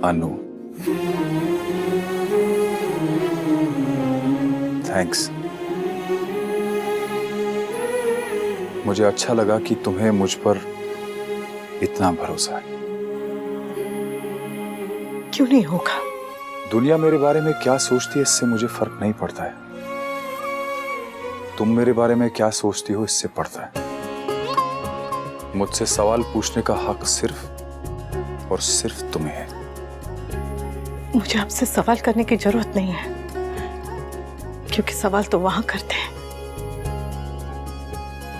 अनु, thanks. मुझे अच्छा लगा कि तुम्हें मुझ पर इतना भरोसा है। क्यों नहीं होगा? दुनिया मेरे बारे में क्या सोचती है इससे मुझे फर्क नहीं पड़ता है। तुम मेरे बारे में क्या सोचती हो इससे पड़ता है। मुझसे सवाल पूछने का हक सिर्फ और सिर्फ तुम्हें है। मुझे आपसे सवाल करने की जरूरत नहीं है, क्योंकि सवाल तो वहां करते हैं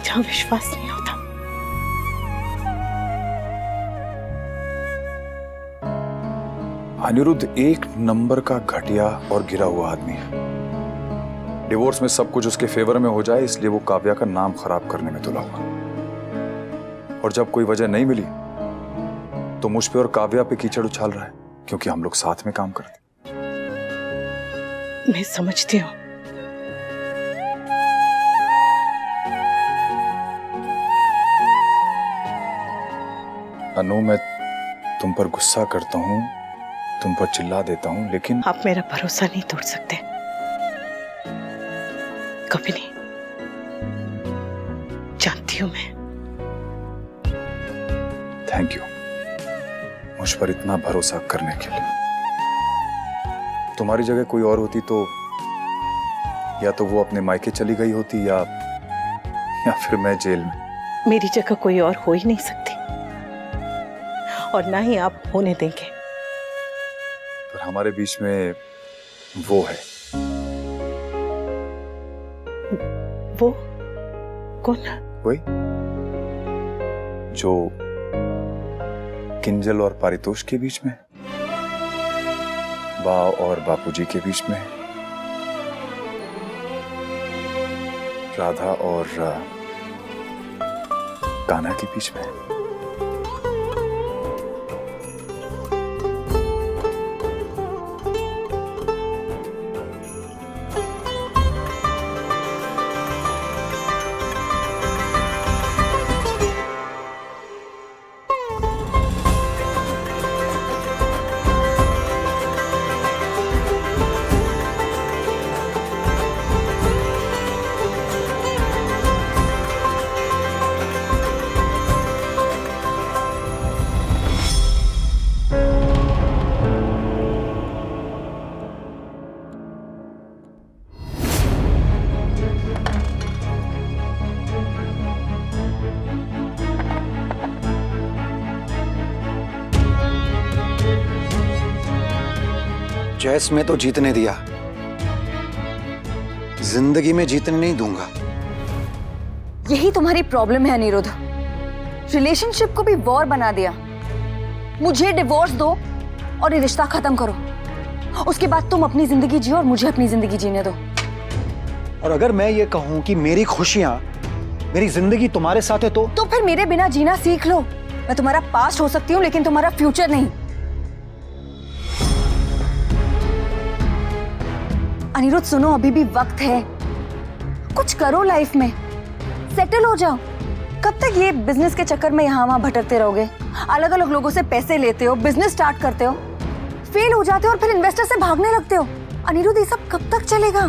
जहां विश्वास नहीं होता। अनिरुद्ध एक नंबर का घटिया और गिरा हुआ आदमी है। डिवोर्स में सब कुछ उसके फेवर में हो जाए इसलिए वो काव्या का नाम खराब करने में तुला हुआ। और जब कोई वजह नहीं मिली तो मुझ पे और काव्या पे कीचड़ उछाल रहा है, क्योंकि हम लोग साथ में काम करते। मैं समझती हूँ, अनु, मैं तुम पर गुस्सा करता हूँ, तुम पर चिल्ला देता हूँ, लेकिन आप मेरा भरोसा नहीं तोड़ सकते, कभी नहीं। जानती हूँ मैं। थैंक यू मुझ पर इतना भरोसा करने के लिए। तुम्हारी जगह कोई और होती तो या तो वो अपने मायके चली गई होती या फिर मैं जेल में। मेरी जगह कोई और हो ही नहीं सकती, और ना ही आप होने देंगे। पर हमारे बीच में वो है। वो कौन? वही जो किंजल और पारितोष के बीच में, बा और बापूजी के बीच में, राधा और कान्हा के बीच में। चेस में तो जीतने दिया, जिंदगी में जीतने नहीं दूंगा। यही तुम्हारी प्रॉब्लम है अनिरुद्ध। रिलेशनशिप को भी वॉर बना दिया। मुझे डिवोर्स दो और ये रिश्ता खत्म करो, उसके बाद तुम अपनी जिंदगी जियो और मुझे अपनी जिंदगी जीने दो। और अगर मैं ये कहूं कि मेरी खुशियां, मेरी जिंदगी तुम्हारे साथ है तो फिर मेरे बिना जीना सीख लो। मैं तुम्हारा पास्ट हो सकती हूँ लेकिन तुम्हारा फ्यूचर नहीं। अनिरुद्ध सुनो, अभी भी वक्त है, कुछ करो लाइफ में, सेटल हो जाओ। कब तक ये बिजनेस के चक्कर में यहाँ वहां भटकते रहोगे? अलग अलग लोगों से पैसे लेते हो, बिजनेस स्टार्ट करते हो, फेल हो जाते हो और फिर इन्वेस्टर से भागने लगते हो। अनिरुद्ध ये सब कब तक चलेगा?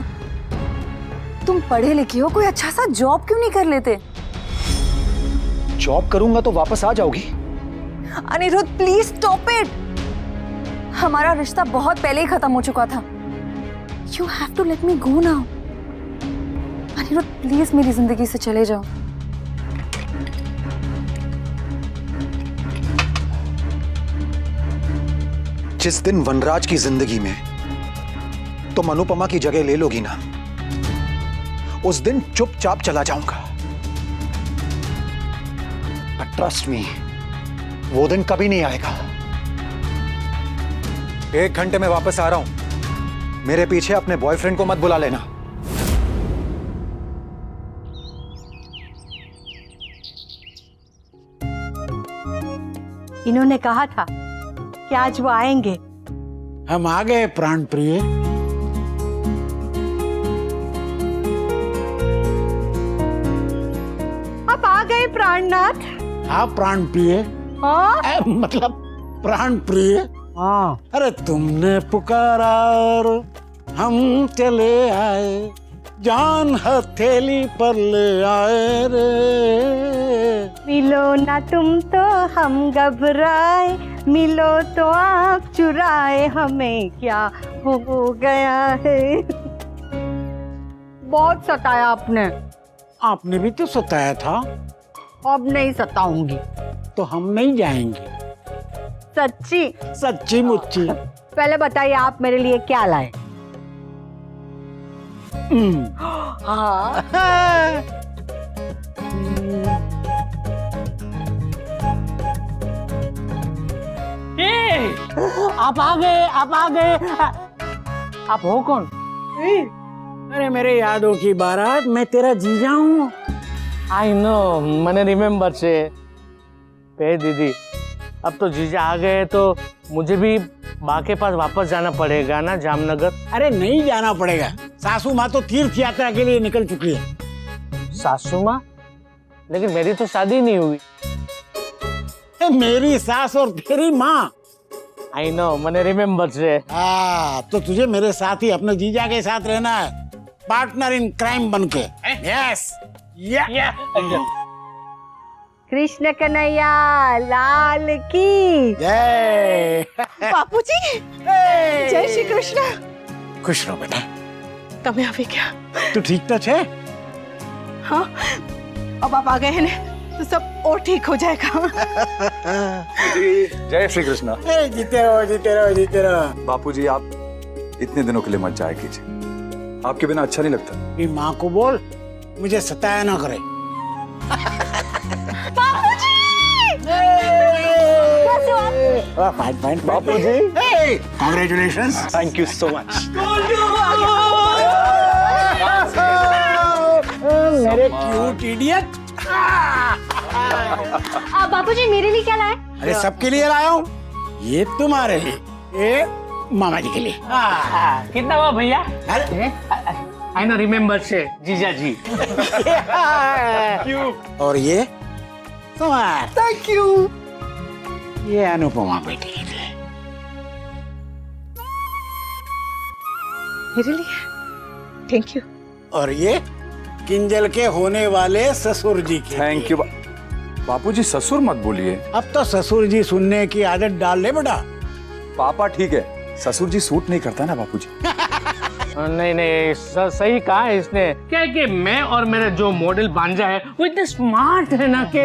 तुम पढ़े लिखे हो, कोई अच्छा सा जॉब क्यों नहीं कर लेते? जॉब करूंगा तो वापस आ जाओगी। Aniruddh please stop it. हमारा रिश्ता बहुत पहले ही खत्म हो चुका था। You have to let me go now. Aniruddh please मेरी जिंदगी से चले जाओ। जिस दिन वनराज की जिंदगी में तुम अनुपमा की जगह ले लोगी ना, उस दिन चुपचाप चला जाऊंगा। But trust me, वो दिन कभी नहीं आएगा। 1 घंटे में वापस आ रहा हूं। मेरे पीछे अपने बॉयफ्रेंड को मत बुला लेना। इन्होंने कहा था कि आज वो आएंगे। हम आ गए प्राण प्रिय। आप आ गए प्राणनाथ। हाँ प्राण प्रिय। हाँ? मतलब प्राण प्रिय। हाँ, अरे तुमने पुकारा और हम चले आए, जान हथेली पर ले आए रे। मिलो ना तुम तो हम घबराए, मिलो तो आँख चुराए, हमें क्या हो गया है। बहुत सताया आपने। आपने भी तो सताया था। अब नहीं सताऊंगी। तो हम नहीं जाएंगे। सच्ची? सच्ची मुच्ची। पहले बताइए आप मेरे लिए क्या लाए। हाँ। आप आ गए, आप आ गए। आप हो कौन? अरे मेरे यादों की बारात, मैं तेरा जीजा हूँ। आई नो, मैंने रिमेम्बर से। पे दीदी, अब तो जीजा आ गए तो मुझे भी बा के पास वापस जाना पड़ेगा ना, जामनगर। अरे नहीं जाना पड़ेगा, सासू माँ तो तीर्थ यात्रा के लिए निकल चुकी है। सासू माँ? लेकिन मेरी तो शादी नहीं हुई। मेरी सास और तेरी माँ। आई नो, मैंने रिमेम्बर से। तो तुझे मेरे साथ ही अपने जीजा के साथ रहना है, पार्टनर इन क्राइम बनके। यस। कृष्ण कन्हैया लाल की जय। बापूजी, जय श्री कृष्ण। खुश रहो बेटा। તમે આવી ગયા? तू ठीक तो छे? हाँ, अब आप आ गए हैं ना, तो सब और ठीक हो जाएगा। जय श्री कृष्णा। जीते रहो, जीते रहो, जीते रहो। बापूजी, आप इतने दिनों के लिए मत जाया कीजिए, आपके बिना अच्छा नहीं लगता। मेरी माँ को बोल मुझे सताया ना करे। Fine fine Bapuji, congratulations. Thank you so much. मेरे क्यूट इडियट। बापूजी मेरे लिए क्या लाए? अरे सबके लिए लाया हूँ, ये तुम्हारे लिए, ये मामा जी के लिए। कितना हुआ भैया? अरे आई नो, रिमेम्बर से जीजा जी। और ये तुम्हारा। Thank you. ये अनुपमा बेटी के लिए। मेरे लिए? Thank you. और ये किंजल के होने वाले ससुर जी के। Thank you. बापूजी ससुर मत बोलिए। अब तो ससुर जी सुनने की आदत डाल ले बेटा। पापा ठीक है, ससुर जी सूट नहीं करता ना बापूजी। नहीं नहीं, सही कहा है इसने। क्या है कि मैं और मेरा जो मॉडल भांजा है वो इतने स्मार्ट है ना कि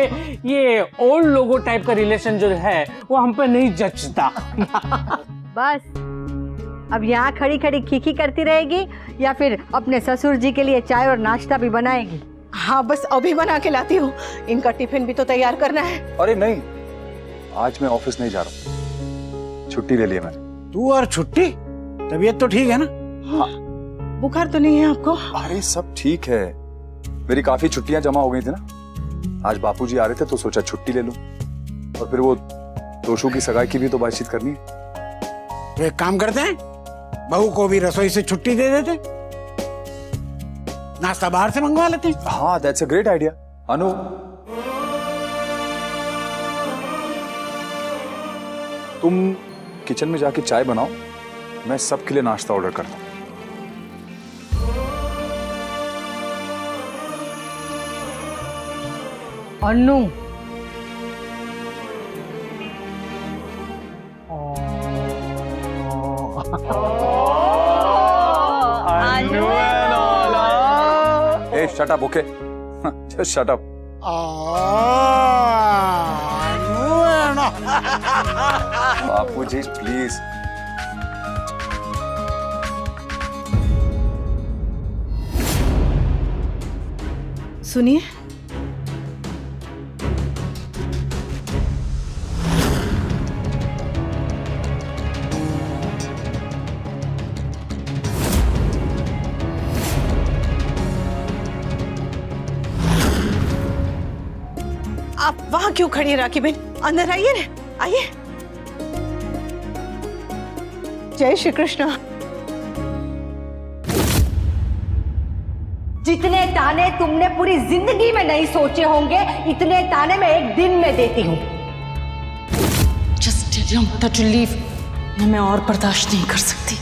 ये ओल्ड लोगो टाइप का रिलेशन जो है वो हम पे नहीं जचता। बस अब यहाँ खड़ी खड़ी खीखी करती रहेगी या फिर अपने ससुर जी के लिए चाय और नाश्ता भी बनाएगी? हाँ, बस अभी बना के लाती हूँ, इनका टिफिन भी तो तैयार करना है। अरे नहीं, आज मैं ऑफिस नहीं जा रहा हूँ, छुट्टी ले ली मैंने। तू और छुट्टी? तबीयत तो ठीक है ना? हाँ। बुखार तो नहीं है आपको? अरे सब ठीक है, मेरी काफी छुट्टियां जमा हो गई थी ना। आज बापूजी आ रहे थे तो सोचा छुट्टी ले लूं, और फिर वो तोशु की सगाई की भी तो बातचीत करनी है। तो एक काम करते हैं, बहू को भी रसोई से छुट्टी दे देते, नाश्ता बाहर से मंगवा लेते हैं। हाँ, दैट्स अ ग्रेट आइडिया। अनु, तुम किचन में जाके चाय बनाओ, मैं सबके लिए नाश्ता ऑर्डर करता हूँ। Annu, Hey, shut up, okay? Just shut up. Bapuji please. सुनिए, आप वहां क्यों खड़ी है राखी बहन? अंदर आइए ना, आइए। जय श्री कृष्ण। जितने ताने तुमने पूरी जिंदगी में नहीं सोचे होंगे, इतने ताने मैं एक दिन में देती हूँ। Just tell your mother to leave. इन्हें मैं और बर्दाश्त नहीं कर सकती।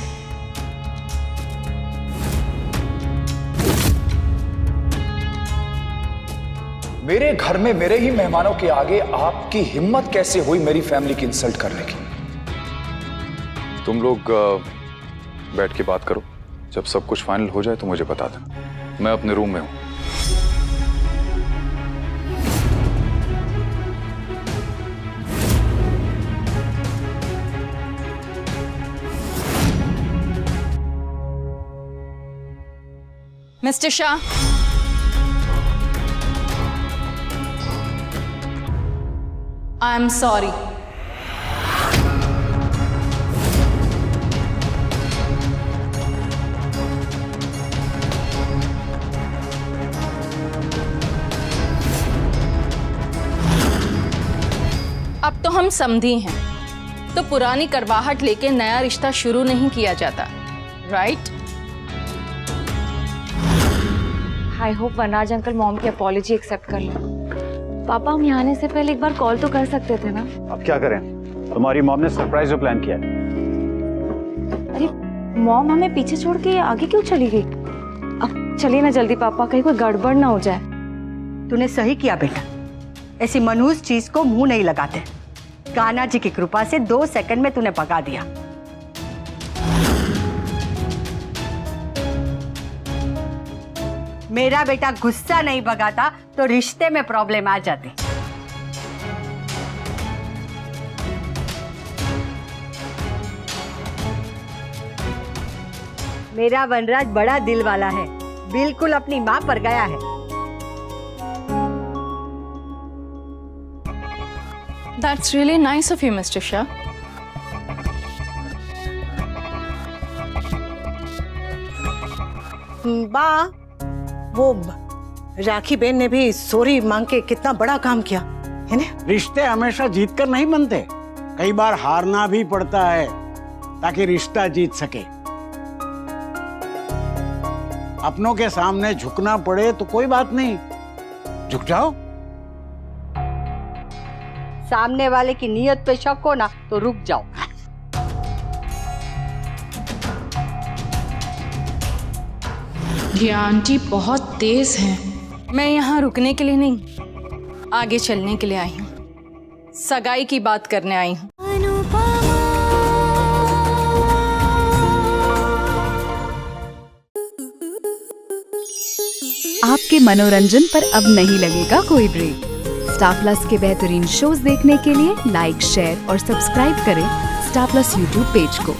मेरे घर में मेरे ही मेहमानों के आगे आपकी हिम्मत कैसे हुई मेरी फैमिली की इंसल्ट करने की? तुम लोग बैठ के बात करो। जब सब कुछ फाइनल हो जाए तो मुझे बता देना। मैं अपने रूम में हूं। Mister Shah, I am sorry. अब तो हम समधी हैं, तो पुरानी करवाहट लेके नया रिश्ता शुरू नहीं किया जाता, right? I hope Vanraj uncle mom की अपॉलॉजी एक्सेप्ट कर ले। पापा, हम यहाँ आने से पहले एक बार कॉल तो कर सकते थे ना? अब क्या करें, तुम्हारी मॉम ने सरप्राइज जो प्लान किया है। अरे मॉम हमें पीछे छोड़ के आगे क्यों चली गई? अब चलिए ना जल्दी पापा, कहीं कोई गड़बड़ ना हो जाए। तूने सही किया बेटा, ऐसी मनहूस चीज को मुंह नहीं लगाते। कान्हा जी की कृपा से 2 सेकंड में तूने भगा दिया। मेरा बेटा गुस्सा नहीं भगाता तो रिश्ते में प्रॉब्लम आ जाती। मेरा वनराज बड़ा दिल वाला है, बिल्कुल अपनी मां पर गया है। That's really nice of you, Mr. Shah. बा, वो राखी बहन ने भी सॉरी मांग के कितना बड़ा काम किया है ना? रिश्ते हमेशा जीत कर नहीं बनते, कई बार हारना भी पड़ता है ताकि रिश्ता जीत सके। अपनों के सामने झुकना पड़े तो कोई बात नहीं, झुक जाओ। सामने वाले की नीयत पे शक हो ना तो रुक जाओ। ये आंटी बहुत तेज हैं। मैं यहाँ रुकने के लिए नहीं, आगे चलने के लिए आई हूँ। सगाई की बात करने आई हूँ। आपके मनोरंजन पर अब नहीं लगेगा कोई ब्रेक। स्टार प्लस के बेहतरीन शोज देखने के लिए लाइक, शेयर और सब्सक्राइब करें स्टार प्लस यूट्यूब पेज को।